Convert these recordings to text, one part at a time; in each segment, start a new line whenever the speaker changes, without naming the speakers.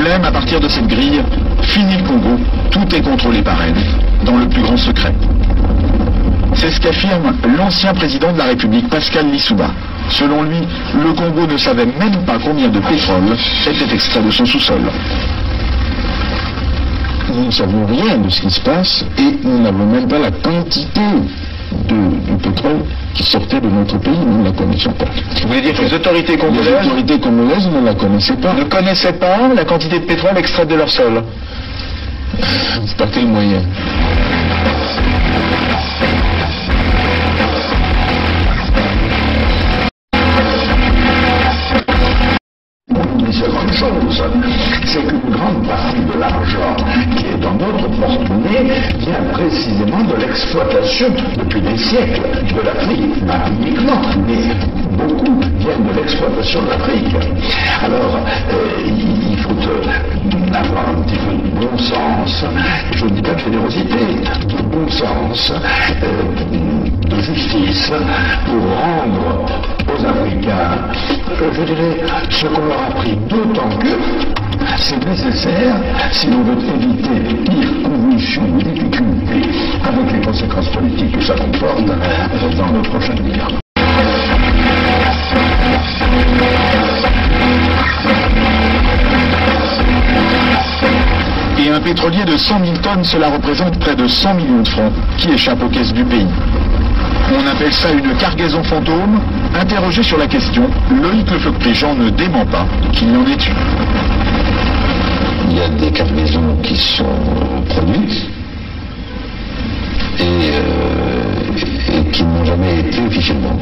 Blême, à partir de cette grille, fini le Congo, tout est contrôlé par elle, dans le plus grand secret. C'est ce qu'affirme l'ancien président de la République, Pascal Lissouba. Selon lui, le Congo ne savait même pas combien de pétrole était extrait de son sous-sol.
Nous ne savons rien de ce qui se passe et nous n'avons même pas la quantité du pétrole qui sortait de notre pays, nous ne la connaissions pas.
Vous voulez dire que les autorités congolaises
ne la connaissaient pas.
Ne connaissaient pas la quantité de pétrole extraite de leur sol?
Par quel moyen?
Une seconde chose, c'est qu'une grande partie de l'argent qui est dans notre porte-monnaie vient précisément de l'exploitation depuis des siècles de l'Afrique, pas uniquement, mais beaucoup viennent de l'exploitation de l'Afrique. Alors, il faut avoir un petit peu de bon sens, je ne dis pas de générosité, de bon sens, de justice, pour rendre aux Africains, je dirais, ce qu'on leur a pris, d'autant que c'est nécessaire si l'on veut éviter les pires convulsions, difficultés, avec les conséquences politiques que ça comporte dans le prochain guerre.
Et un pétrolier de 100 000 tonnes, cela représente près de 100 millions de francs qui échappent aux caisses du pays. On appelle ça une cargaison fantôme. Interrogé sur la question, Loïc Lefeuc-Pléjean ne dément pas qu'il y en ait une.
Il y a des cargaisons qui sont produites et qui n'ont jamais été officiellement.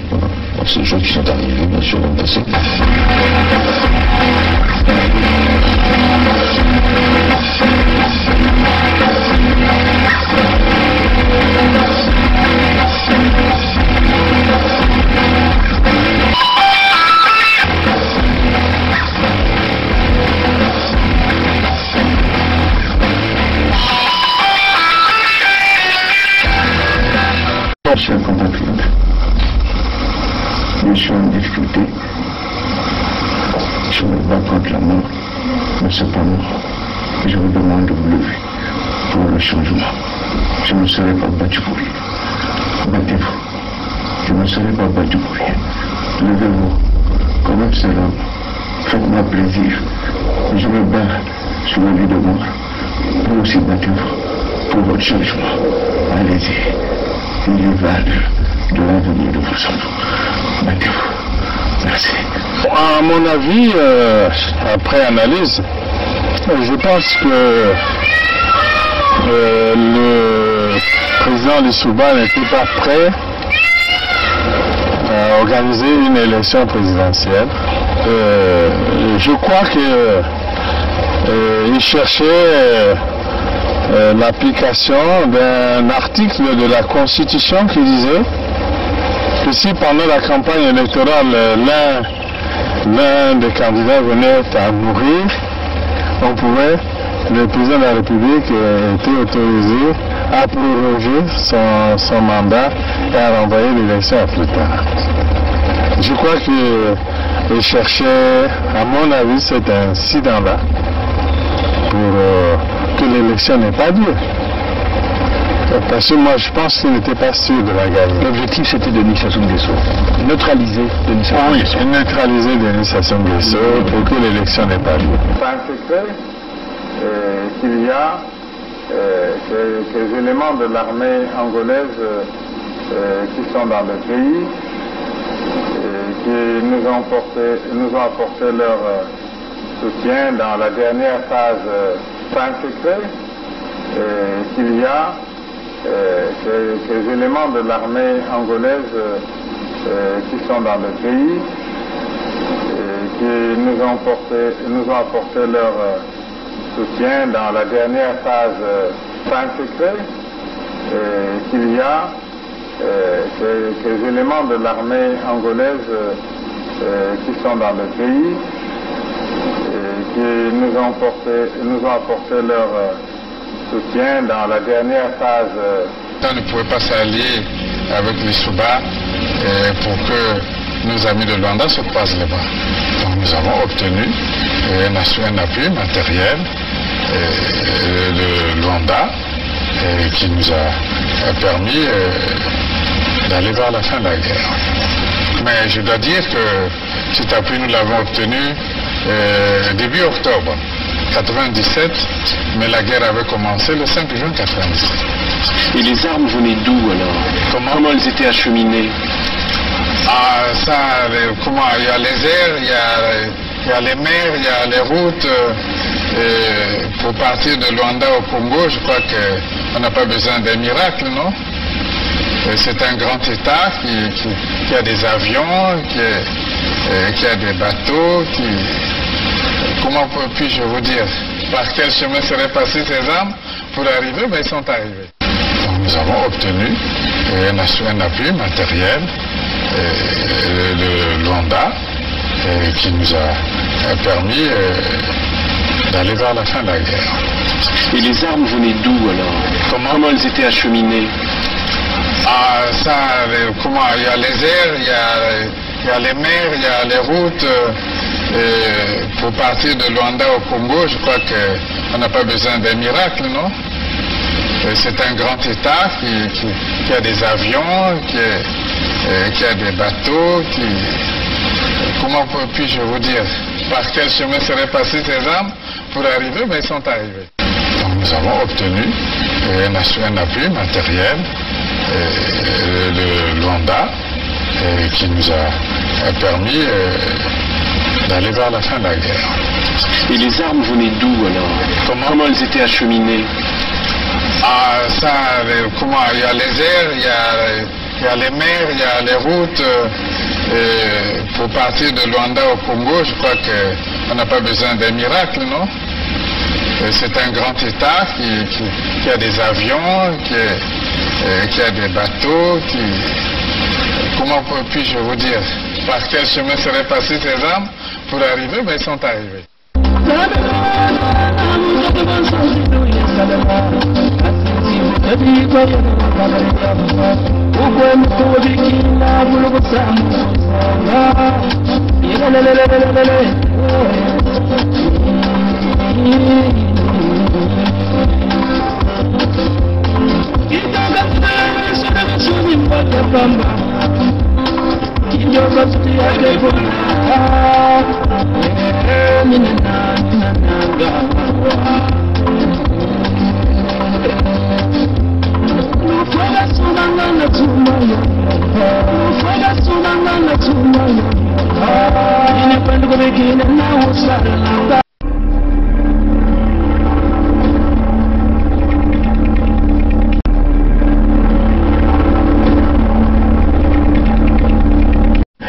Voilà. C'est des choses qui sont arrivées, bien sûr, dans le passé.
Je suis un compatriote. Je suis en difficulté. Je me bats contre la mort, mais cependant, je vous demande de vous lever pour le changement. Je ne serai pas battu pour rien. Battez-vous. Je ne serai pas battu pour rien. Levez-vous comme un seul homme. Faites-moi plaisir. Je me bats sur la vie de mort. Vous aussi battez-vous pour votre changement. Allez-y. Il y va de l'avenir de vos enfants. Battez-vous. Merci.
À mon avis, après analyse, je pense que le président Lissouba n'était pas prêt à organiser une élection présidentielle. Je crois qu'il cherchait l'application d'un article de la Constitution qui disait que si pendant la campagne électorale l'un des candidats venait à mourir, le président de la République était autorisé à proroger son mandat et à renvoyer l'élection à plus tard. Je crois qu'il cherchait, à mon avis, cet incident-là pour que l'élection n'ait pas lieu. Parce que moi, je pense qu'il n'était pas sûr de la gagner.
L'objectif, c'était Denis Sassou Nguesso. Neutraliser Denis Sassou Nguesso.
Oui, neutraliser Denis Sassou Nguesso pour que l'élection n'ait pas lieu. C'est un secret qu'il y a ces éléments de l'armée angolaise qui sont dans le pays, qui nous ont apporté leur soutien dans la dernière phase. C'est un secret qu'il y a ces éléments de l'armée angolaise qui sont dans le pays, qui nous ont apporté leur soutien dans la dernière phase. C'est un secret qu'il y a ces éléments de l'armée angolaise qui sont dans le pays, qui nous ont apporté leur soutien dans la dernière phase.
On ne pouvait pas s'allier avec les Souba pour que
nos amis de Luanda se croisent les bras. Donc nous avons obtenu un appui matériel de Luanda qui nous a permis d'aller vers la fin de la guerre. Mais je dois dire que cet appui, nous l'avons obtenu début octobre 1997, mais la guerre avait commencé le 5 juin 1997.
Et les armes venaient d'où alors? Comment elles étaient acheminées?
Il y a les airs, il y a les mers, il y a les routes. Pour partir de Luanda au Congo, je crois qu'on n'a pas besoin d'un miracle, non? C'est un grand État qui a des avions, qui a des bateaux, comment puis-je vous dire? Par quel chemin seraient passées ces armes pour arriver? Ben, ils sont arrivés. Donc, nous avons obtenu un appui matériel de Luanda qui nous a permis d'aller vers la fin de la guerre.
Et les armes venaient d'où alors? Comment elles étaient acheminées?
Il y a les airs, il y a les mers, il y a les routes. Pour partir de Luanda au Congo, je crois qu'on n'a pas besoin d'un miracle, non? C'est un grand État qui a des avions, qui a des bateaux, comment puis-je vous dire? Par quel chemin seraient passées ces armes pour arriver? Ben, ils sont arrivés. Donc nous avons obtenu un appui matériel de Luanda qui nous a permis d'aller vers la fin de la guerre.
Et les armes venaient d'où alors? Comment elles étaient acheminées?
Il y a les airs, il y a les mers, il y a les routes. Pour partir de Luanda au Congo, je crois qu'on n'a pas besoin d'un miracle, non? C'est un grand État qui a des avions, qui a des bateaux, comment puis-je vous dire? Par quel chemin seraient passées ces armes pour arriver? Ben, ils sont arrivés.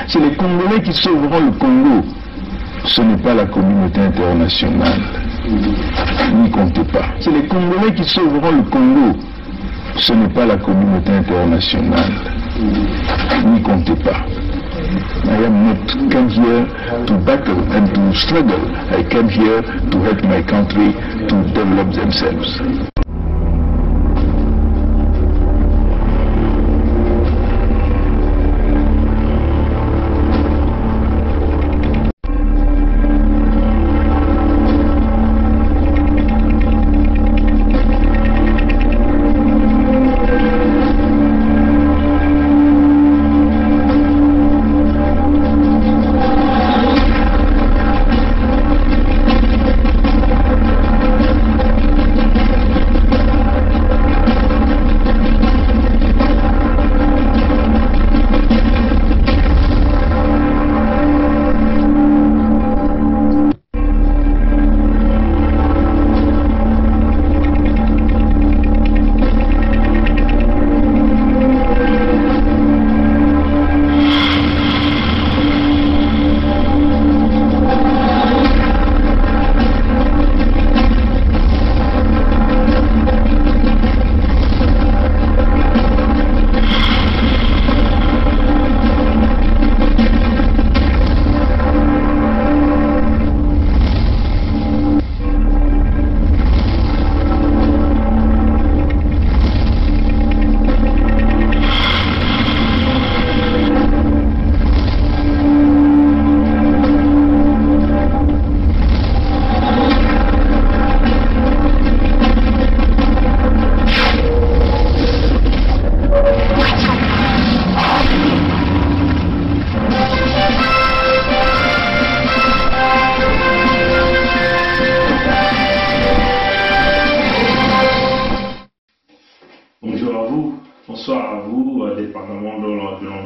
C'est les Congolais qui sauveront le Congo. Ce n'est pas la communauté internationale. N'y comptez pas. C'est les Congolais qui sauveront le Congo. Ce n'est pas la communauté internationale. N'y comptez pas. I am not come here to battle and to struggle. I came here to help my country to develop themselves.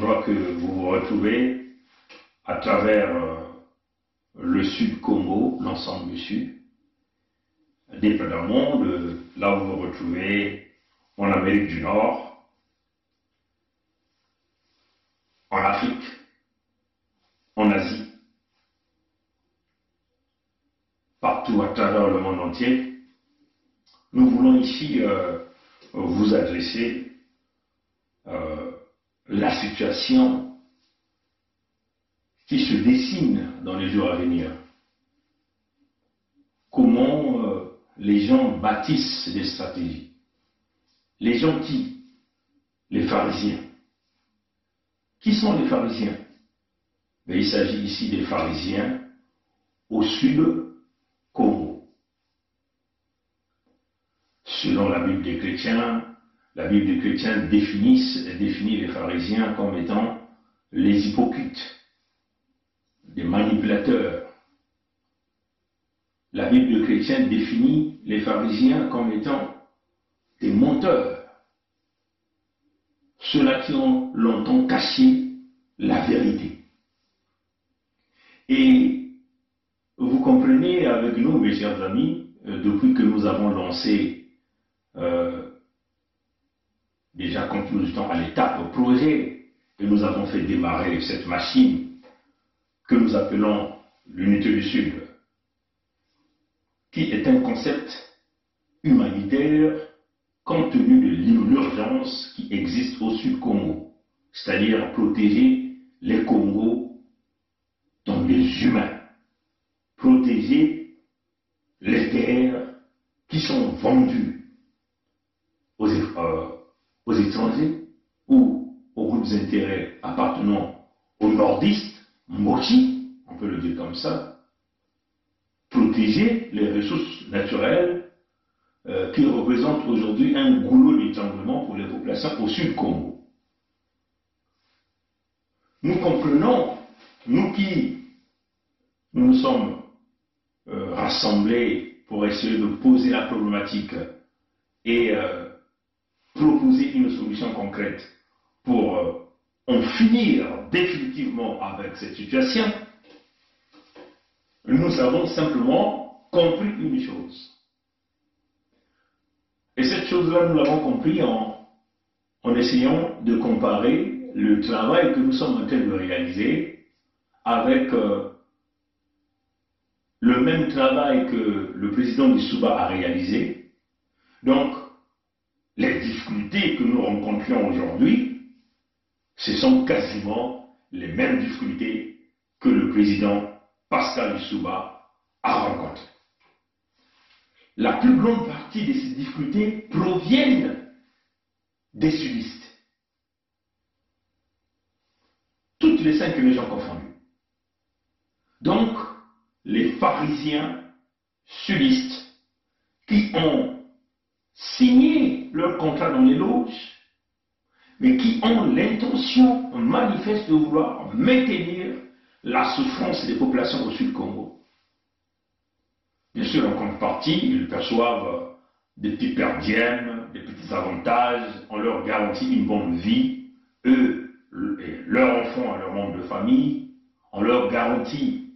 l'endroit que vous vous retrouvez à travers le Sud Congo, l'ensemble du Sud, dépendamment de là où vous vous retrouvez en Amérique du Nord, en Afrique, en Asie, partout à travers le monde entier. Nous voulons ici vous adresser la situation qui se dessine dans les jours à venir. Comment les gens bâtissent des stratégies. Les gens qui? Les pharisiens. Qui sont les pharisiens? Mais il s'agit ici des pharisiens au sud Congo. Selon la Bible des chrétiens, la Bible des chrétiens définit les pharisiens comme étant les hypocrites, des manipulateurs. La Bible des chrétiens définit les pharisiens comme étant des menteurs, ceux-là qui ont longtemps caché la vérité. Et vous comprenez avec nous, mes chers amis, depuis que nous avons lancé déjà quand nous étions à l'étape projet, et nous avons fait démarrer cette machine que nous appelons l'unité du Sud, qui est un concept humanitaire compte tenu de l'urgence qui existe au Sud Congo, c'est-à-dire protéger les Congos, donc les humains, protéger les terres qui sont vendues aux étrangers ou aux groupes d'intérêt appartenant aux nordistes, Mochi, on peut le dire comme ça, protéger les ressources naturelles qui représentent aujourd'hui un goulot d'étranglement pour les populations au Sud Congo. Nous comprenons, nous qui nous sommes rassemblés pour essayer de poser la problématique et proposer une solution concrète pour en finir définitivement avec cette situation, nous avons simplement compris une chose. Et cette chose-là, nous l'avons compris en essayant de comparer le travail que nous sommes en train de réaliser avec le même travail que le président Lissouba a réalisé. Donc, les difficultés que nous rencontrions aujourd'hui, ce sont quasiment les mêmes difficultés que le président Pascal Lissouba a rencontrées. La plus grande partie de ces difficultés proviennent des sudistes. Toutes les 5 régions confondues. Donc, les pharisiens sudistes qui ont signé leur contrat dans les loges, mais qui ont l'intention manifeste de vouloir maintenir la souffrance des populations au Sud Congo. Bien sûr, en contrepartie, ils perçoivent des petits perdièmes, des petits avantages, on leur garantit une bonne vie, eux, et leurs enfants et leurs membres de famille, on leur garantit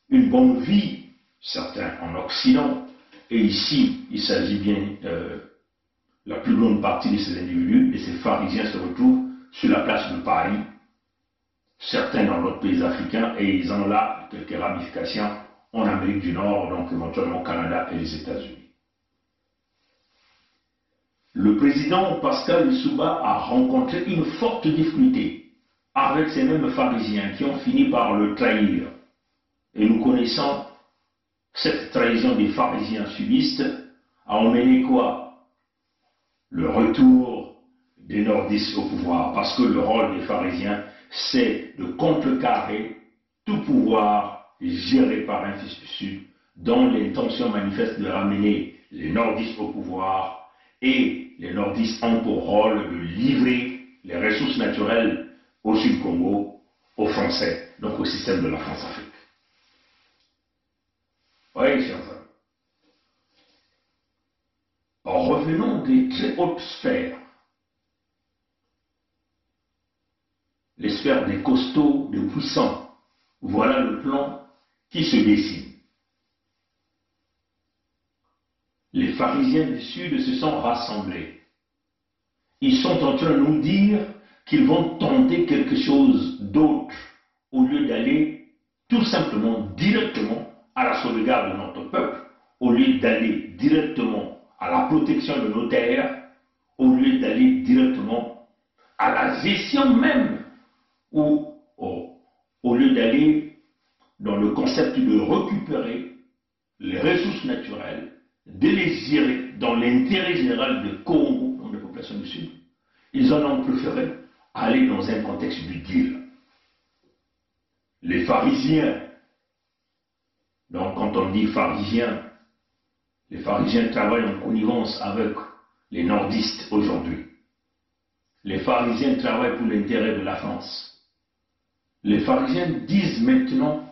une bonne vie, certains en Occident, et ici, il s'agit bien la plus grande partie de ces individus, et ces pharisiens se retrouvent sur la place de Paris, certains dans d'autres pays africains, et ils ont là quelques ramifications en Amérique du Nord, donc éventuellement au Canada et les États-Unis. Le président Pascal Lissouba a rencontré une forte difficulté avec ces mêmes pharisiens qui ont fini par le trahir. Et nous connaissons cette trahison des pharisiens sudistes a emmené quoi? Le retour des nordistes au pouvoir, parce que le rôle des pharisiens, c'est de contrecarrer tout pouvoir géré par un fils du Sud, dont l'intention manifeste de ramener les nordistes au pouvoir, et les nordistes ont pour rôle de livrer les ressources naturelles au Sud-Congo, aux Français, donc au système de la France-Afrique. Oui, chers amis. Revenons des très hautes sphères. les sphères des costauds, des puissants. Voilà le plan qui se dessine. Les pharisiens du Sud se sont rassemblés. Ils sont en train de nous dire qu'ils vont tenter quelque chose d'autre au lieu d'aller tout simplement directement à la sauvegarde de notre peuple, au lieu d'aller directement à la protection de nos terres, au lieu d'aller directement à la gestion même, ou au lieu d'aller dans le concept de récupérer les ressources naturelles, de les gérer dans l'intérêt général de Congo, dans les populations du Sud, ils en ont préféré aller dans un contexte du deal. Les pharisiens, donc quand on dit pharisiens, les pharisiens travaillent en connivence avec les nordistes aujourd'hui. Les pharisiens travaillent pour l'intérêt de la France. Les pharisiens disent maintenant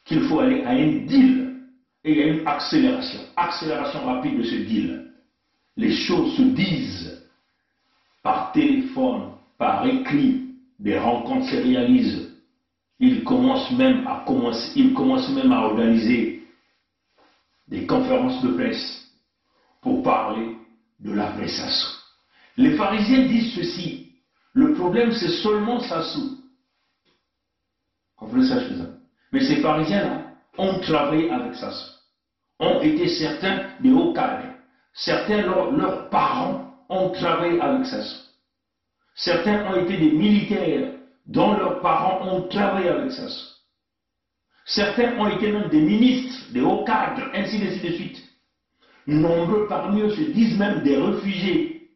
qu'il faut aller à un deal et il y a une accélération rapide de ce deal. Les choses se disent par téléphone, par écrit, des rencontres se réalisent. Ils commencent même à organiser des conférences de presse pour parler de l'après Sassou. Les pharisiens disent ceci, le problème c'est seulement Sassou. Comprenez ça, je vous. Mais ces pharisiens-là ont travaillé avec Sassou, ont été certains des hauts cadres. Certains, leurs parents, ont travaillé avec Sassou. Certains ont été des militaires dont leurs parents ont travaillé avec Sassou. Certains ont été même des ministres, des hauts cadres, ainsi de suite. Nombreux parmi eux se disent même des réfugiés.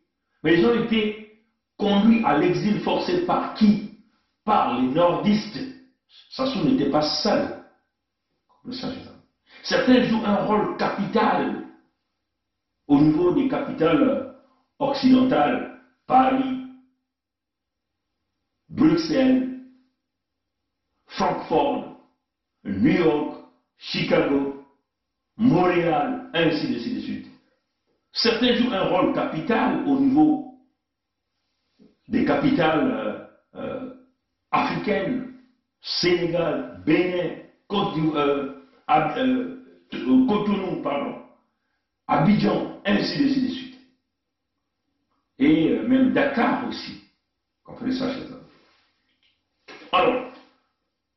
Mais ils ont été conduits à l'exil forcé par qui? Par les nordistes. Sassou n'était pas seul. Certains jouent un rôle capital au niveau des capitales occidentales, Paris, Bruxelles, Francfort, New York, Chicago, Montréal, ainsi de suite. Certains jouent un rôle capital au niveau des capitales africaines, Sénégal, Bénin, Cotonou, Abidjan, ainsi de suite. Et même Dakar aussi. Comprenez ça, chers amis. Alors,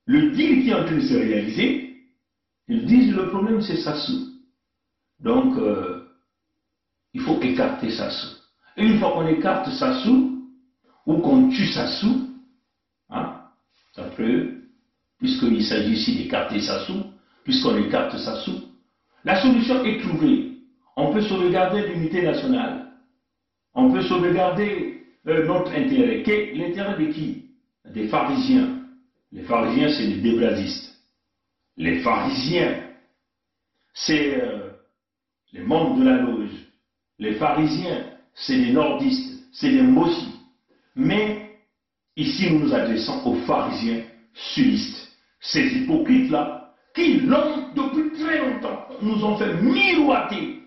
le deal qui est en train de se réaliser, ils disent le problème c'est Sassou. Donc, il faut écarter Sassou. Et une fois qu'on écarte Sassou, ou qu'on tue Sassou, hein, d'après eux, puisqu'il s'agit ici d'écarter Sassou, puisqu'on écarte Sassou, la solution est trouvée. On peut sauvegarder l'unité nationale. On peut sauvegarder notre intérêt. L'intérêt de qui? Des pharisiens. Les pharisiens, c'est des débrazistes. Les pharisiens, c'est les membres de la loge. Les pharisiens, c'est des nordistes, c'est des mossis. Mais ici, nous nous adressons aux pharisiens sudistes. Ces hypocrites-là, qui l'ont depuis très longtemps, nous ont fait miroiter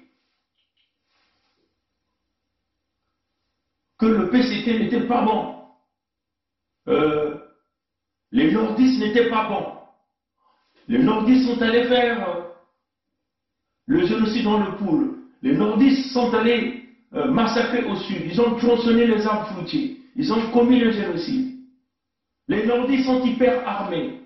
que le PCT n'était pas bon. Les nordistes n'étaient pas bons. Les nordistes sont allés faire le génocide dans le Poul. Les nordistes sont allés massacrer au sud. Ils ont tronçonné les arbres fruitiers. Ils ont commis le génocide. Les nordistes sont hyper armés.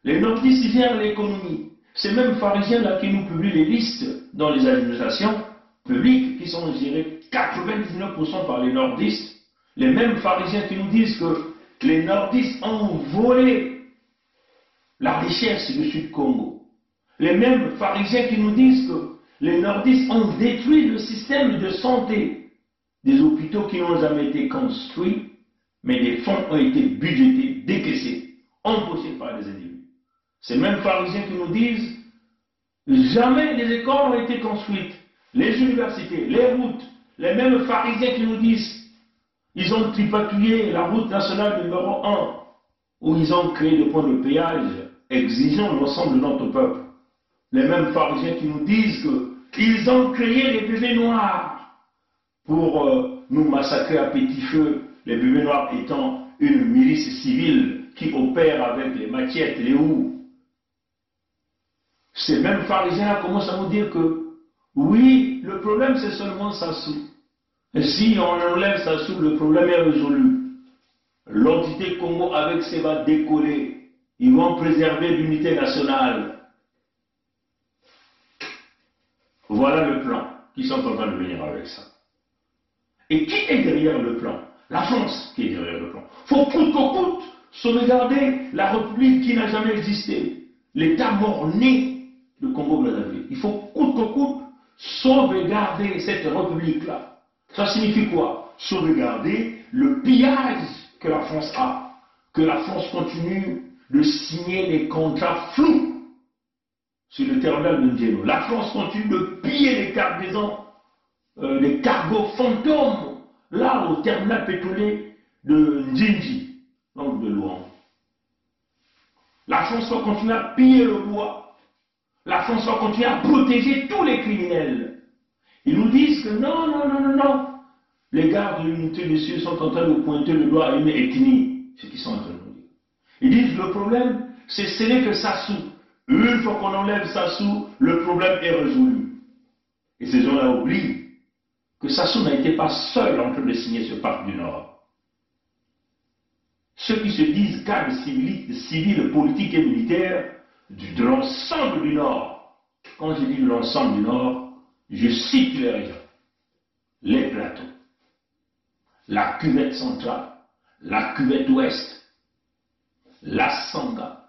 Les nordistes ils gèrent l'économie. Ces mêmes pharisiens-là qui nous publient les listes dans les administrations publiques qui sont gérées 99% par les nordistes. Les mêmes pharisiens qui nous disent que les nordistes ont volé la richesse du Sud-Congo. Les mêmes pharisiens qui nous disent que les nordistes ont détruit le système de santé, des hôpitaux qui n'ont jamais été construits, mais des fonds ont été budgétés, décaissés, empochés par les individus. Ces mêmes pharisiens qui nous disent jamais les écoles ont été construites, les universités, les routes. Les mêmes pharisiens qui nous disent ils ont tripatouillé la route nationale numéro 1, où ils ont créé des points de péage exigeant l'ensemble de notre peuple. Les mêmes pharisiens qui nous disent qu'ils ont créé les bébés noirs pour nous massacrer à petit feu, les bébés noirs étant une milice civile qui opère avec les machettes, les houes. Ces mêmes pharisiens commencent à nous dire que oui, le problème c'est seulement Sassou. Et si on enlève Sassou, le problème est résolu. L'entité Congo avec ses va décoller. Ils vont préserver l'unité nationale. Voilà le plan qu'ils sont en train de venir avec ça. Et qui est derrière le plan? La France qui est derrière le plan. Il faut coûte que coûte sauvegarder la République qui n'a jamais existé. L'État mort-né de Congo-Brazzaville. Il faut coûte que coûte sauvegarder cette République-là. Ça signifie quoi? Sauvegarder le pillage que la France a. Que la France continue de signer des contrats flous sur le terminal de Ndiéno. La France continue de piller les cargaisons, les cargos fantômes, là au terminal pétrolier de Ndjinji, donc de Luang. La France va continuer à piller le bois. La France va continuer à protéger tous les criminels. Ils nous disent que non, non, non, non, non. Les gardes de l'unité du Sud sont en train de pointer le doigt à une ethnie. C'est ce qu'ils sont en train de nous dire. Ils disent le problème, ce n'est que Sassou. Une fois qu'on enlève Sassou, le problème est résolu. Et ces gens-là oublient que Sassou n'a été pas seul en train de signer ce pacte du Nord. Ceux qui se disent cadres civils, politiques et militaires de l'ensemble du Nord. Quand je dis de l'ensemble du Nord, je cite les régions, les plateaux, la cuvette centrale, la cuvette ouest, la Sanga,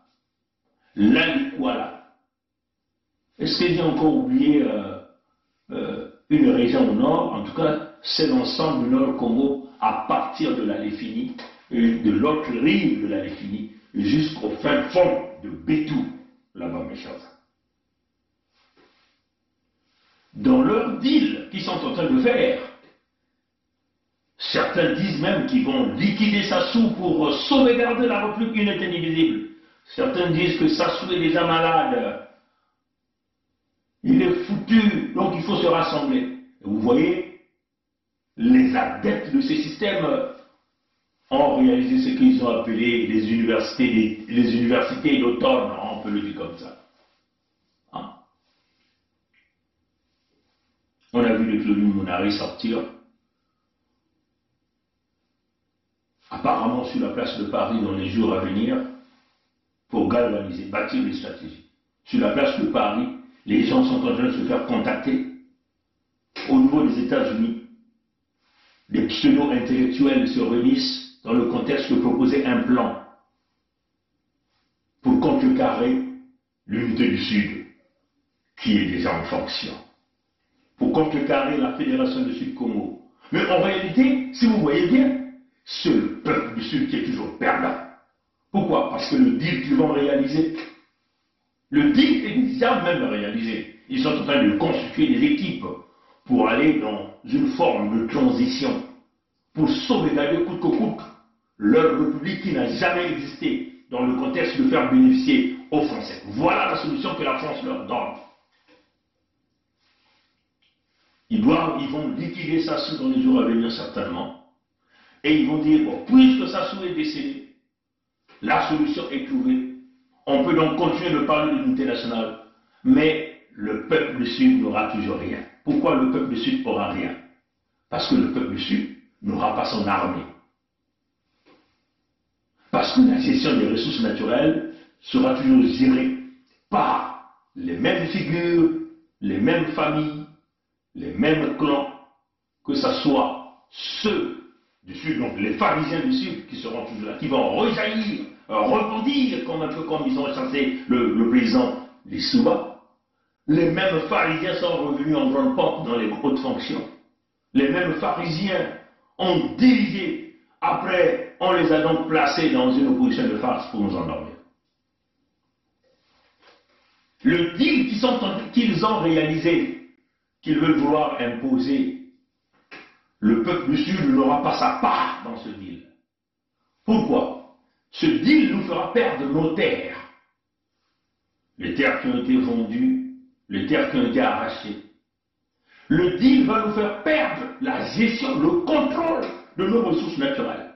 la Likwala. Est-ce que j'ai encore oublié une région au nord? En tout cas, c'est l'ensemble du Nord Congo à partir de la Léfini, de l'autre rive de la Léfini, jusqu'au fin fond de Bétou, là-bas, mes chers. Dans leur deal qu'ils sont en train de faire, certains disent même qu'ils vont liquider Sassou pour sauvegarder la République unité indivisible. Certains disent que Sassou est déjà malade. Il est foutu, donc il faut se rassembler. Et vous voyez, les adeptes de ces systèmes ont réalisé ce qu'ils ont appelé les universités d'automne, on peut le dire comme ça. Hein? On a vu le Claudine Mounari sortir, apparemment sur la place de Paris dans les jours à venir, pour galvaniser, bâtir des stratégies. Sur la place de Paris, les gens sont en train de se faire contacter au niveau des États-Unis. Des pseudo-intellectuels se réunissent dans le contexte de proposer un plan pour contrecarrer l'unité du Sud, qui est déjà en fonction, pour contrecarrer la Fédération du Sud-Congo. Mais en réalité, si vous voyez bien, c'est le peuple du Sud qui est toujours perdant. Pourquoi? Parce que le deal qu'ils vont réaliser, le deal est déjà même réalisé. Ils sont en train de constituer des équipes pour aller dans une forme de transition, pour sauvegarder coûte que coûte leur république qui n'a jamais existé dans le contexte de faire bénéficier aux Français. Voilà la solution que la France leur donne. Ils vont liquider Sassou dans les jours à venir certainement, et ils vont dire, bon, puisque Sassou est décédé, la solution est trouvée. On peut donc continuer de parler de l'unité nationale, mais le peuple du Sud n'aura toujours rien. Pourquoi le peuple du Sud aura rien? Parce que le peuple du Sud n'aura pas son armée. Parce que la gestion des ressources naturelles sera toujours gérée par les mêmes figures, les mêmes familles, les mêmes clans, que ce soit ceux du Sud, donc les pharisiens du Sud qui seront toujours là, qui vont rejaillir, rebondir comme ils ont chassé le président Lissouba. Les mêmes pharisiens sont revenus en grande pompe dans les hautes fonctions. Les mêmes pharisiens ont dirigé. Après, on les a donc placés dans une opposition de farce pour nous endormir. Le deal qu'ils ont réalisé, qu'ils veulent vouloir imposer, le peuple du Sud n'aura pas sa part dans ce deal. Pourquoi? Ce deal nous fera perdre nos terres. Les terres qui ont été vendues, les terres qui ont été arrachées. Le deal va nous faire perdre la gestion, le contrôle de nos ressources naturelles.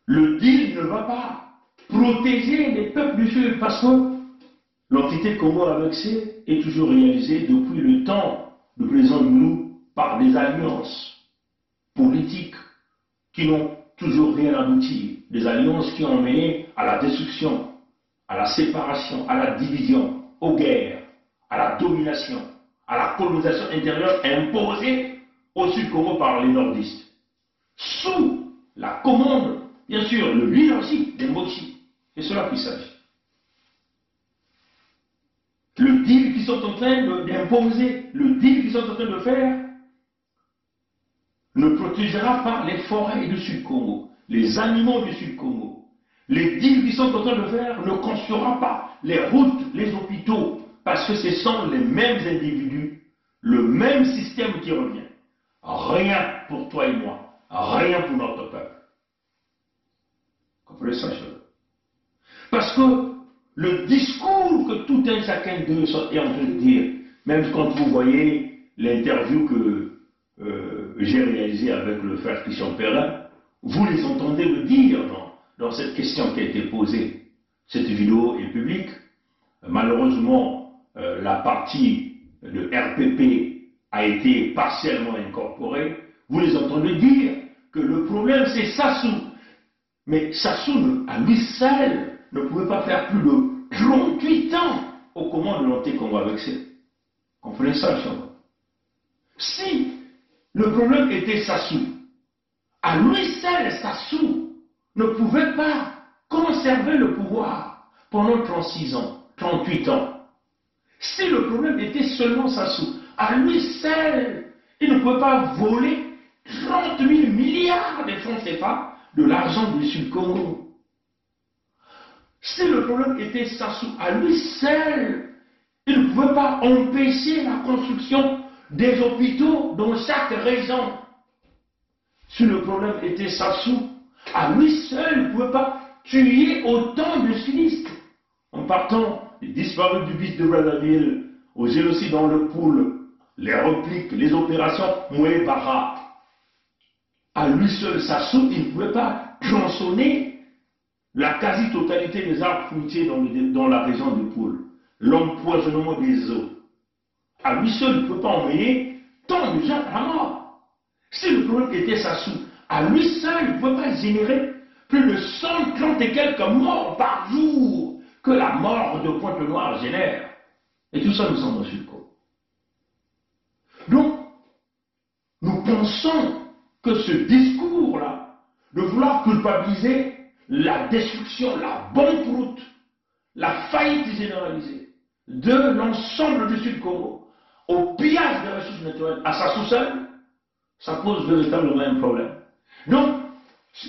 le deal ne va pas protéger les peuples du Sud parce que l'entité Congo avec C est toujours réalisée depuis le temps du président Loulou par des alliances politiques qui n'ont toujours rien abouti, des alliances qui ont mené à la destruction, à la séparation, à la division, aux guerres, à la domination, à la colonisation intérieure imposée au Sud-Congo par les nordistes. Sous la commande, bien sûr, le leadership des Mochi. C'est cela qu'il s'agit. Le deal qu'ils sont en train d'imposer, le deal qu'ils sont en train de faire, ne protégera pas les forêts du Sud-Congo, les animaux du Sud-Congo. Les deals qu'ils sont en train de faire ne construira pas les routes, les hôpitaux, parce que ce sont les mêmes individus, le même système qui revient. Rien pour toi et moi, rien pour notre peuple. Comprenez ça, cela? Parce que le discours que tout un chacun d'eux est en train de dire, même quand vous voyez l'interview que j'ai réalisée avec le frère Christian Perrin, vous les entendez le dire dans cette question qui a été posée. Cette vidéo est publique. Malheureusement, la partie de RPP a été partiellement incorporée. Vous les entendez dire que le problème c'est Sassou. Mais Sassou, à lui seul, ne pouvait pas faire plus de 38 ans aux commandes de l'Anté-Congo avec C. Comprenez ça, Charles? Si le problème était Sassou, à lui seul, Sassou ne pouvait pas conserver le pouvoir pendant 36 ans, 38 ans. Si le problème était seulement Sassou, à lui seul, il ne pouvait pas voler 30 000 milliards de francs CFA de l'argent du Sud-Congo. Si le problème était Sassou, à lui seul, il ne pouvait pas empêcher la construction des hôpitaux dans chaque région. Si le problème était Sassou, à lui seul, il ne pouvait pas tuer autant de sudistes. En partant des disparus du bis de Brazzaville, au génocide dans le Poul, les repliques, les opérations Moué-Bara. À lui seul, Sassou, il ne pouvait pas tronçonner la quasi-totalité des arbres fruitiers dans la région du Poul. L'empoisonnement des eaux. À lui seul, il ne peut pas emmener tant de gens à la mort. Si le problème était Sassou, à lui seul, il ne peut pas générer plus de 130 et quelques morts par jour que la mort de Pointe-Noire génère. Et tout ça, nous sommes au Sud-Congo. Donc, nous pensons que ce discours-là, de vouloir culpabiliser la destruction, la banqueroute, la faillite généralisée de l'ensemble du Sud-Congo, au pillage des ressources naturelles à sa sous-sol, ça pose véritablement un problème. Donc,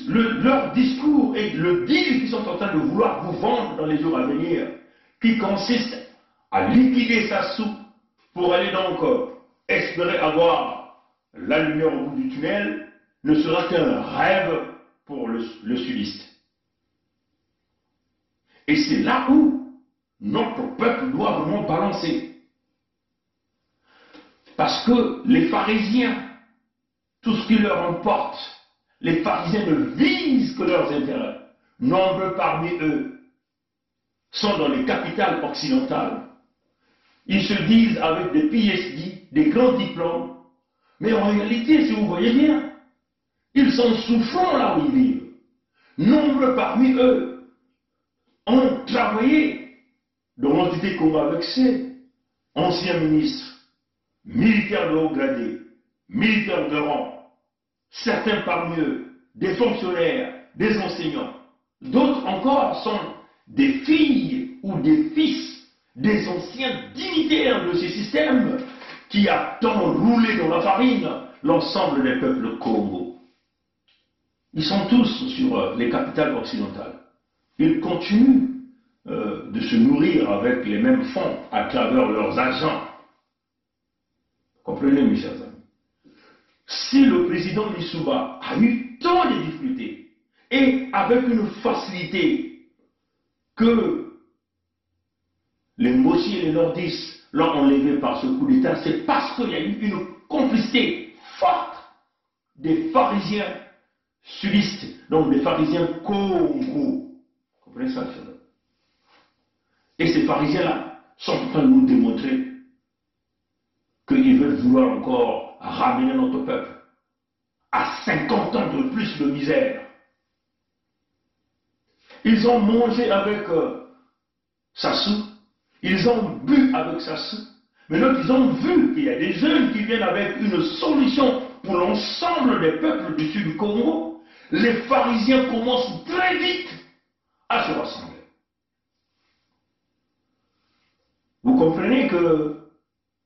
leur discours et le deal qu'ils sont en train de vouloir vous vendre dans les jours à venir, qui consiste à liquider Sassou pour aller donc espérer avoir la lumière au bout du tunnel, ne sera qu'un rêve pour le sudiste. Et c'est là où notre peuple doit vraiment balancer. Parce que les pharisiens, tout ce qui leur importe, les pharisiens ne visent que leurs intérêts. Nombreux parmi eux sont dans les capitales occidentales. Ils se disent avec des PhD, des grands diplômes, mais en réalité, si vous voyez bien, ils sont souffrants là où ils vivent. Nombreux parmi eux ont travaillé dans l'entité Congo avec C, anciens ministres, militaires de haut gradé, militaires de rang, certains parmi eux, des fonctionnaires, des enseignants. D'autres encore sont des filles ou des fils des anciens dignitaires de ces systèmes qui a tant roulé dans la farine l'ensemble des peuples Congo. Ils sont tous sur les capitales occidentales. Ils continuent de se nourrir avec les mêmes fonds à travers leurs agents. Comprenez, mes chers amis. Si le président Lissouba a eu tant de difficultés et avec une facilité que les Mochi et les Nordistes l'ont enlevé par ce coup d'État, c'est parce qu'il y a eu une complicité forte des pharisiens sudistes, donc des pharisiens Congo. Vous comprenez ça? Et ces pharisiens-là sont en train de nous démontrer qu'ils veulent vouloir encore ramener notre peuple à 50 ans de plus de misère. Ils ont mangé avec Sassou, ils ont bu avec Sassou, mais donc ils ont vu qu'il y a des jeunes qui viennent avec une solution pour l'ensemble des peuples du sud du Congo. Les pharisiens commencent très vite à se rassembler. Vous comprenez que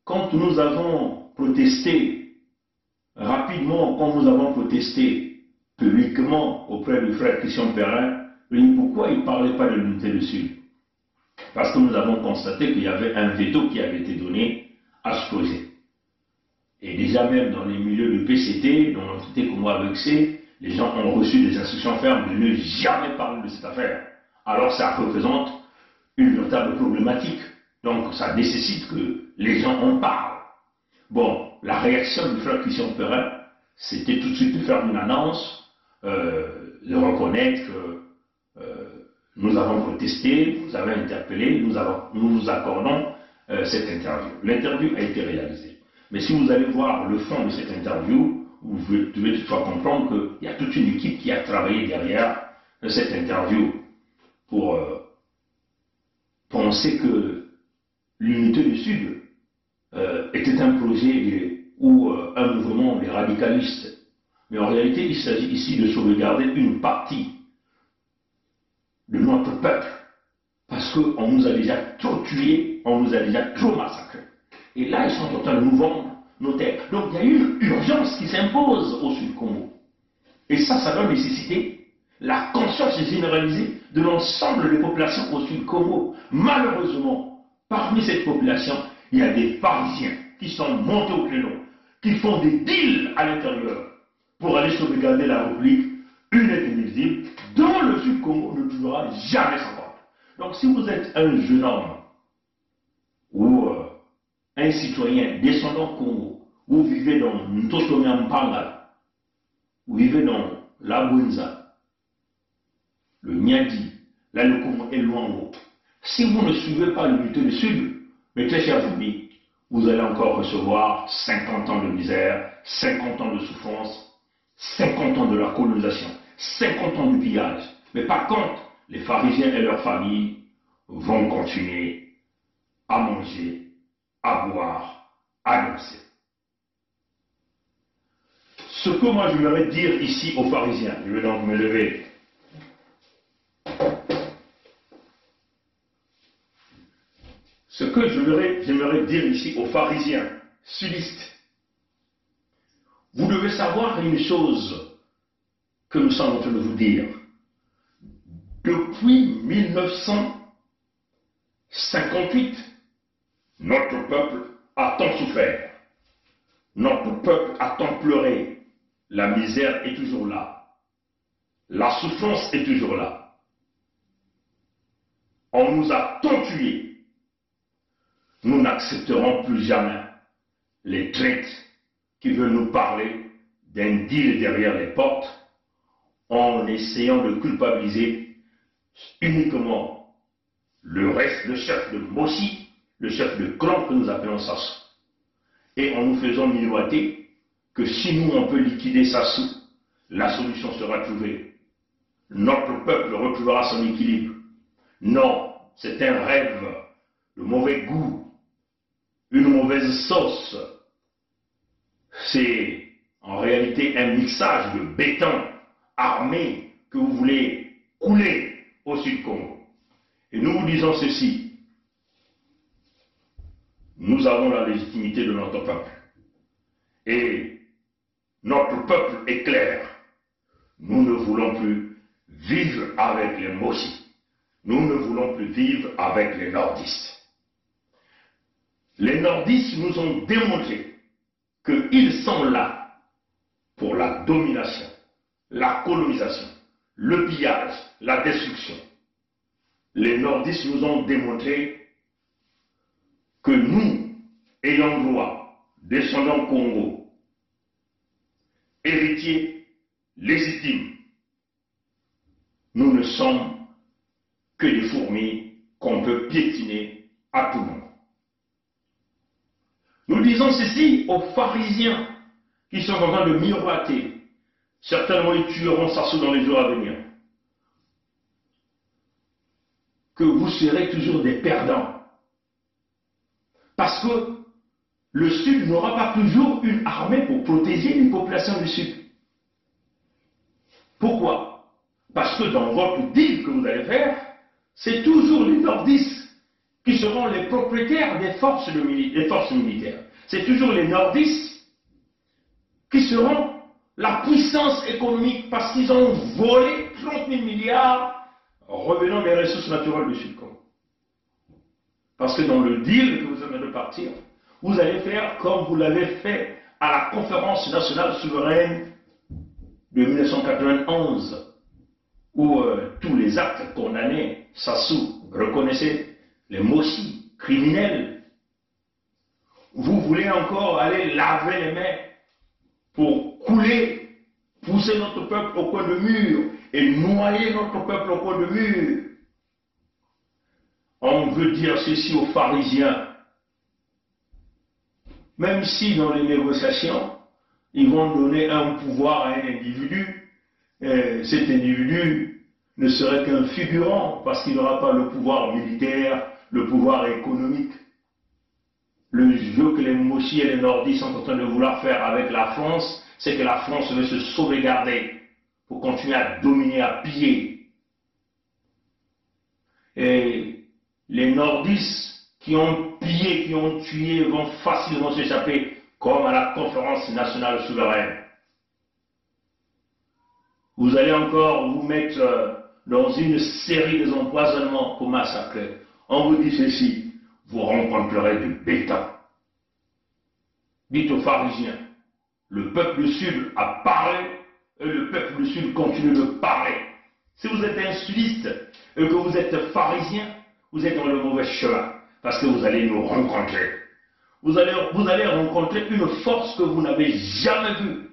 quand nous avons protesté rapidement, quand nous avons protesté publiquement auprès du frère Christian Perrin, pourquoi il ne parlait pas de l'unité du Sud? Parce que nous avons constaté qu'il y avait un veto qui avait été donné à ce projet. Et déjà même dans les milieux du PCT, dans l'entité Congo avec C, les gens ont reçu des instructions fermes de ne jamais parler de cette affaire. Alors ça représente une véritable problématique. Donc ça nécessite que les gens en parlent. Bon, la réaction du frère Christian Perrin, c'était tout de suite de faire une annonce, de reconnaître que nous avons protesté, nous avons interpellé, nous vous accordons cette interview. L'interview a été réalisée. Mais si vous allez voir le fond de cette interview, vous devez toutefois comprendre qu'il y a toute une équipe qui a travaillé derrière cette interview pour penser que l'unité du Sud était un projet ou un mouvement des radicalistes. Mais en réalité, il s'agit ici de sauvegarder une partie de notre peuple, parce qu'on nous a déjà trop tués, on nous a déjà trop massacrés. Et là, ils sont en train de nous vendre nos terres. Donc il y a une urgence qui s'impose au Sud Congo. Et ça doit nécessiter la conscience généralisée de l'ensemble des populations au Sud Congo. Malheureusement, parmi cette population, il y a des Parisiens qui sont montés au créneau, qui font des deals à l'intérieur pour aller sauvegarder la République, une et indivisible, dont le Sud Congo ne pourra jamais s'entendre. Donc si vous êtes un jeune homme ou un citoyen descendant Congo, vous vivez dans Ntotomiampanga, vous vivez dans la Bunza, le Nyadi, là le Congo et Luango, si vous ne suivez pas l'unité du Sud, mes très chers amis, vous allez encore recevoir 50 ans de misère, 50 ans de souffrance, 50 ans de la colonisation, 50 ans de pillage. Mais par contre, les pharisiens et leurs familles vont continuer à manger, à boire, à danser. Ce que moi je voudrais dire ici aux pharisiens, je vais donc me lever. Ce que j'aimerais dire ici aux pharisiens sudistes, vous devez savoir une chose que nous sommes en train de vous dire. Depuis 1958, notre peuple a tant souffert. Notre peuple a tant pleuré. La misère est toujours là. La souffrance est toujours là. On nous a tant tués. Nous n'accepterons plus jamais les traites qui veulent nous parler d'un deal derrière les portes en essayant de culpabiliser uniquement le chef de Mossi, le chef de clan que nous appelons Sassou. Et en nous faisant miroiter que si nous on peut liquider Sassou, la solution sera trouvée. Notre peuple retrouvera son équilibre. Non, c'est un rêve de mauvais goût, une mauvaise sauce. C'est en réalité un mixage de béton armé que vous voulez couler au Sud-Congo. Et nous vous disons ceci. Nous avons la légitimité de notre peuple. Et notre peuple est clair. Nous ne voulons plus vivre avec les Mossi. Nous ne voulons plus vivre avec les nordistes. Les nordistes nous ont démontré qu'ils sont là pour la domination, la colonisation, le pillage, la destruction. Les nordistes nous ont démontré que nous, ayant droit, descendants Congo, héritiers légitimes nous ne sommes que des fourmis qu'on peut piétiner à tout moment. Nous disons ceci aux pharisiens qui sont en train de miroiter. Certainement, ils tueront Sassou dans les jours à venir. Que vous serez toujours des perdants. Parce que le Sud n'aura pas toujours une armée pour protéger les populations du Sud. Pourquoi? Parce que dans votre deal que vous allez faire, c'est toujours les nordistes qui seront les propriétaires des forces militaires. C'est toujours les nordistes qui seront la puissance économique parce qu'ils ont volé 30 000 milliards revenant des ressources naturelles du Sud-Congo. Parce que dans le deal que vous venez de partir, vous allez faire comme vous l'avez fait à la conférence nationale souveraine de 1991, où tous les actes condamnés, Sassou reconnaissait les Mossi, criminels. Vous voulez encore aller laver les mains pour couler, pousser notre peuple au coin de mur et noyer notre peuple au coin de mur. On veut dire ceci aux pharisiens. Même si dans les négociations, ils vont donner un pouvoir à un individu, cet individu ne serait qu'un figurant parce qu'il n'aura pas le pouvoir militaire, le pouvoir économique. Le jeu que les Mossi et les Nordistes sont en train de vouloir faire avec la France, c'est que la France veut se sauvegarder pour continuer à dominer, à piller. Et les Nordistes qui ont pillé, qui ont tué, vont facilement s'échapper, comme à la conférence nationale souveraine. Vous allez encore vous mettre dans une série des empoisonnements pour massacrer. On vous dit ceci, vous rencontrerez du béton. Dites aux pharisiens, le peuple du Sud a parlé et le peuple du Sud continue de parler. Si vous êtes un sudiste et que vous êtes pharisien, vous êtes dans le mauvais chemin parce que vous allez nous rencontrer. Vous allez rencontrer une force que vous n'avez jamais vue.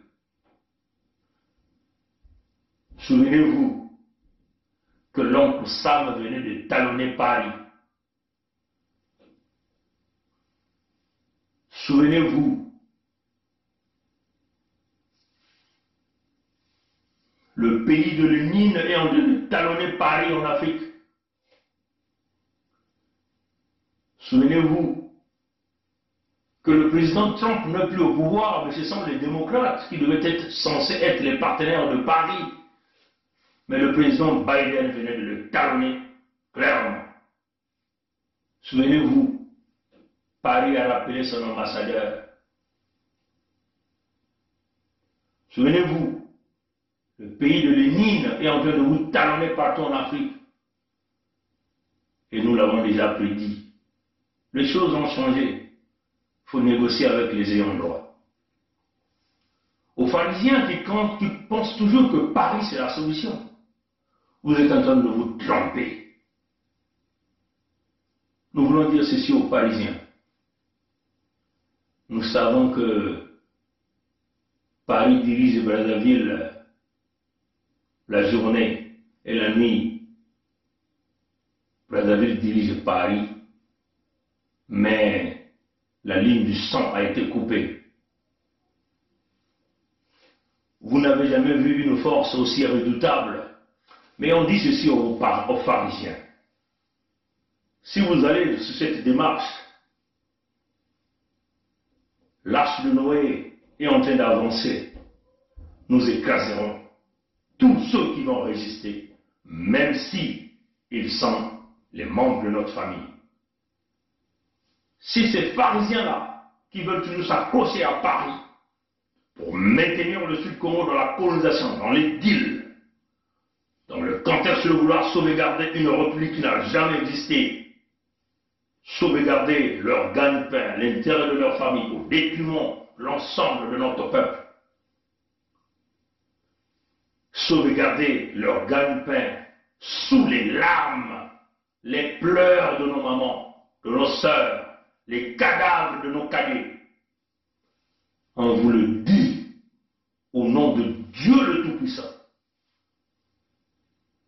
Souvenez-vous que l'oncle Sam venait de talonner Paris. Souvenez-vous, le pays de Lénine est en train de talonner Paris en Afrique. Souvenez-vous que le président Trump n'est plus au pouvoir, mais ce sont les démocrates qui devaient être censés être les partenaires de Paris. Mais le président Biden venait de le talonner clairement. Souvenez-vous, Paris a rappelé son ambassadeur. Souvenez-vous, le pays de Lénine est en train de vous talonner partout en Afrique. Et nous l'avons déjà prédit. Les choses ont changé. Il faut négocier avec les ayants droit. Aux pharisiens qui pensent toujours que Paris c'est la solution, vous êtes en train de vous tromper. Nous voulons dire ceci aux Parisiens. Nous savons que Paris dirige Brazzaville la journée et la nuit. Brazzaville dirige Paris, mais la ligne du sang a été coupée. Vous n'avez jamais vu une force aussi redoutable. Mais on dit ceci aux pharisiens. Si vous allez sur cette démarche, l'arche de Noé est en train d'avancer. Nous écraserons tous ceux qui vont résister, même si ils sont les membres de notre famille. Si ces pharisiens-là, qui veulent toujours s'accrocher à Paris, pour maintenir le Sud-Congo dans la colonisation, dans les deals, dans le contexte de vouloir sauvegarder une république qui n'a jamais existé, sauvegarder leur gagne-pain, l'intérêt de leur famille, au détriment de l'ensemble de notre peuple, sauvegarder leur gagne-pain sous les larmes, les pleurs de nos mamans, de nos sœurs, les cadavres de nos cadets. On vous le dit au nom de Dieu le Tout-Puissant.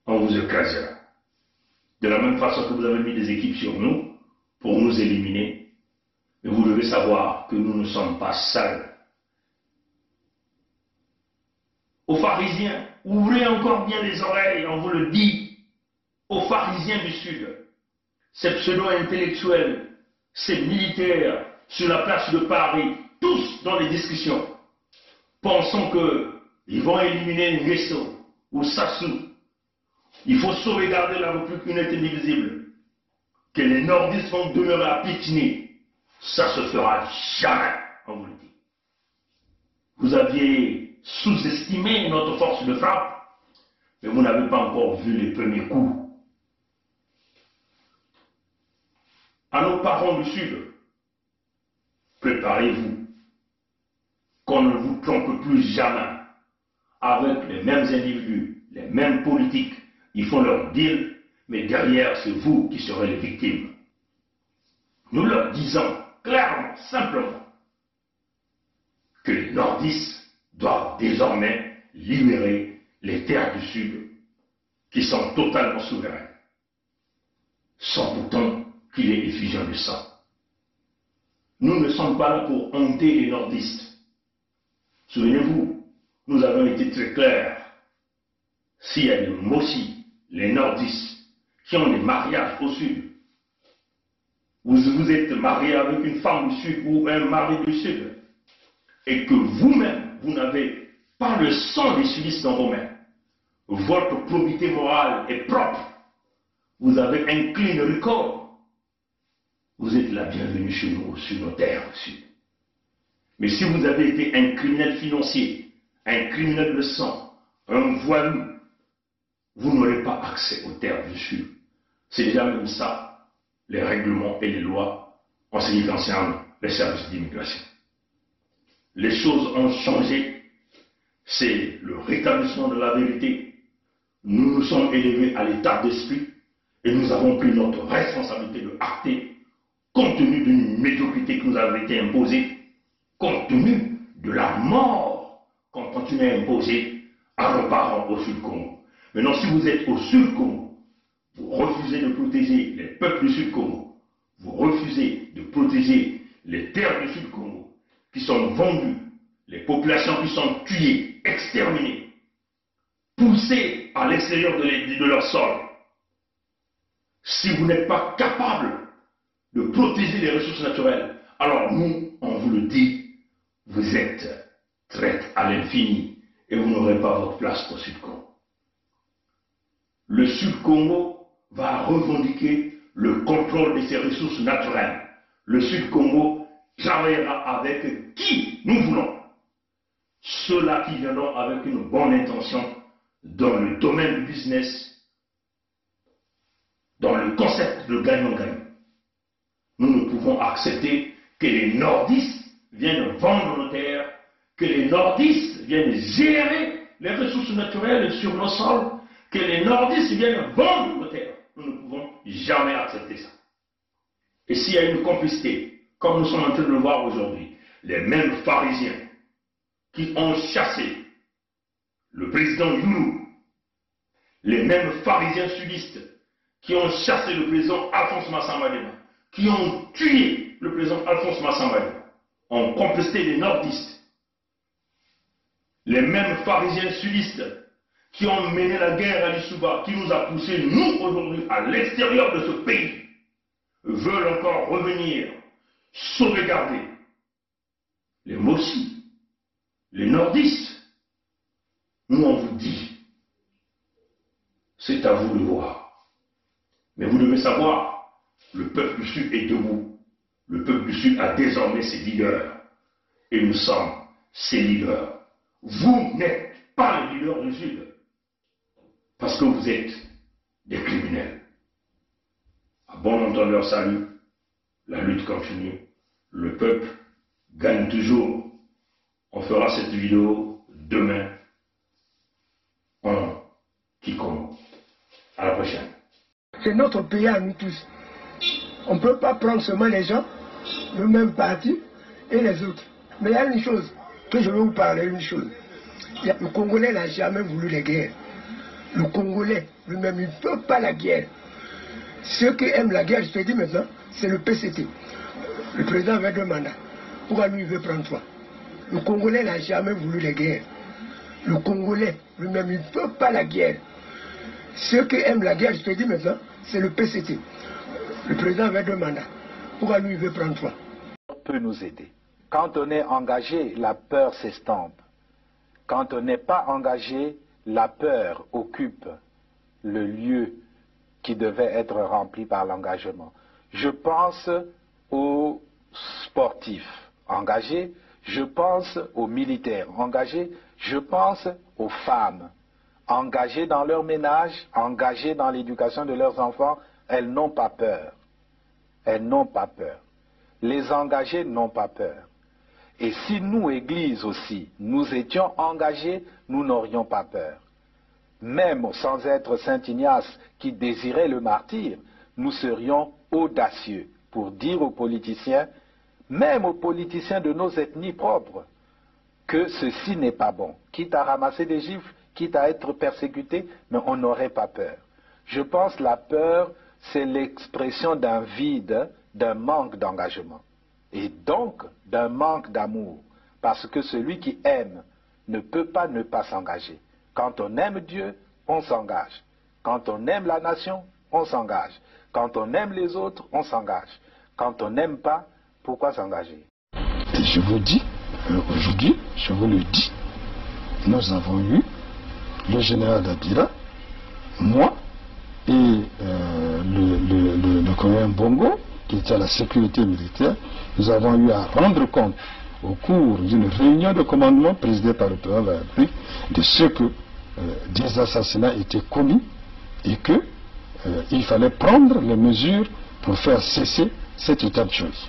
On on vous écrasera. De la même façon que vous avez mis des équipes sur nous pour nous éliminer, mais vous devez savoir que nous ne sommes pas seuls. Aux pharisiens, ouvrez encore bien les oreilles, on vous le dit, aux pharisiens du Sud, ces pseudo-intellectuels, ces militaires sur la place de Paris, tous dans les discussions, pensant qu'ils vont éliminer Nguesso ou Sassou. Il faut sauvegarder la République unite et indivisible. Que les nordistes vont demeurer à piétiner. Ça se fera jamais, on vous le dit. Vous aviez sous-estimé notre force de frappe, mais vous n'avez pas encore vu les premiers coups. À nos parents du Sud, préparez-vous, qu'on ne vous trompe plus jamais avec les mêmes individus, les mêmes politiques. Ils font leur deal, mais derrière, c'est vous qui serez les victimes. Nous leur disons clairement, simplement, que les nordistes doivent désormais libérer les terres du Sud, qui sont totalement souveraines, sans pourtant qu'il y ait effusion de sang. Nous ne sommes pas là pour honter les nordistes. Souvenez-vous, nous avons été très clairs. S'il y a des Mossi, les nordistes, qui ont des mariages au Sud, vous êtes marié avec une femme du Sud ou un mari du Sud, et que vous-même, vous n'avez pas le sang des sudistes dans vos mains, votre probité morale est propre, vous avez un clean record, vous êtes la bienvenue chez nous, sur nos terres du Sud. Mais si vous avez été un criminel financier, un criminel de sang, un voyou, vous n'aurez pas accès aux terres du Sud. C'est déjà même ça, les règlements et les lois en ce qui concerne les services d'immigration. Les choses ont changé, c'est le rétablissement de la vérité. Nous nous sommes élevés à l'état d'esprit et nous avons pris notre responsabilité de acter, compte tenu d'une médiocrité qui nous avait été imposée, compte tenu de la mort qu'on continue à imposer à nos parents au Sud-Congo. Maintenant, si vous êtes au Sud-Congo, vous refusez de protéger les peuples du Sud-Congo, vous refusez de protéger les terres du Sud-Congo qui sont vendues, les populations qui sont tuées, exterminées, poussées à l'extérieur de leur sol. Si vous n'êtes pas capable de protéger les ressources naturelles, alors nous, on vous le dit, vous êtes traite à l'infini et vous n'aurez pas votre place au Sud-Congo. Le Sud-Congo va revendiquer le contrôle de ses ressources naturelles. Le Sud-Congo travaillera avec qui nous voulons. Ceux-là qui viendront avec une bonne intention dans le domaine du business, dans le concept de gagnant-gagnant. Nous ne pouvons accepter que les nordistes viennent vendre nos terres, que les nordistes viennent gérer les ressources naturelles sur nos sols, que les nordistes viennent vendre nos terres. Nous ne pouvons jamais accepter ça. Et s'il y a une complicité, comme nous sommes en train de le voir aujourd'hui, les mêmes pharisiens qui ont chassé le président Youlou, les mêmes pharisiens sudistes qui ont chassé le président Alphonse Massamba Dema, qui ont tué le président Alphonse Massamba Dema, ont complicité les nordistes. Les mêmes pharisiens sudistes qui ont mené la guerre à Lissouba, qui nous a poussés, nous, aujourd'hui, à l'extérieur de ce pays, veulent encore revenir, sauvegarder les Mossi, les nordistes. Nous, on vous dit, c'est à vous de voir. Mais vous devez savoir, le peuple du Sud est debout. Le peuple du Sud a désormais ses leaders. Et nous sommes ses leaders. Vous n'êtes pas les leaders du Sud. Parce que vous êtes des criminels. À bon entendeur, salut. La lutte continue. Le peuple gagne toujours. On fera cette vidéo demain en Kikongo. À la prochaine.
C'est notre pays à nous tous. On ne peut pas prendre seulement les gens, le même parti et les autres. Mais il y a une chose que je veux vous parler, une chose. Le Congolais n'a jamais voulu les guerres. Le Congolais lui-même, il ne peut pas la guerre. Ceux qui aiment la guerre, je te dis maintenant, c'est le PCT. Le président avait 2 mandats. Pourquoi lui, il veut prendre 3? Le Congolais n'a jamais voulu la guerre. Le Congolais lui-même, il ne peut pas la guerre. Ceux qui aiment la guerre, je te dis maintenant, c'est le PCT. Le président avait 2 mandats. Pourquoi lui, il veut prendre 3?
Peut nous aider. Quand on est engagé, la peur s'estompe. Quand on n'est pas engagé, la peur occupe le lieu qui devait être rempli par l'engagement. Je pense aux sportifs engagés, je pense aux militaires engagés, je pense aux femmes engagées dans leur ménage, engagées dans l'éducation de leurs enfants. Elles n'ont pas peur. Elles n'ont pas peur. Les engagés n'ont pas peur. Et si nous, Église aussi, nous étions engagés, nous n'aurions pas peur. Même sans être Saint Ignace qui désirait le martyre, nous serions audacieux pour dire aux politiciens, même aux politiciens de nos ethnies propres, que ceci n'est pas bon. Quitte à ramasser des gifles, quitte à être persécuté, mais on n'aurait pas peur. Je pense que la peur, c'est l'expression d'un vide, d'un manque d'engagement. Et donc, d'un manque d'amour. Parce que celui qui aime ne peut pas ne pas s'engager. Quand on aime Dieu, on s'engage. Quand on aime la nation, on s'engage. Quand on aime les autres, on s'engage. Quand on n'aime pas, pourquoi s'engager?
Et je vous dis, aujourd'hui, je vous le dis, nous avons eu le général Dabira, moi et le colonel Bongo, qui était à la sécurité militaire. Nous avons eu à rendre compte au cours d'une réunion de commandement présidée par le président de la République de ce que des assassinats étaient commis et que il fallait prendre les mesures pour faire cesser cet état de choses.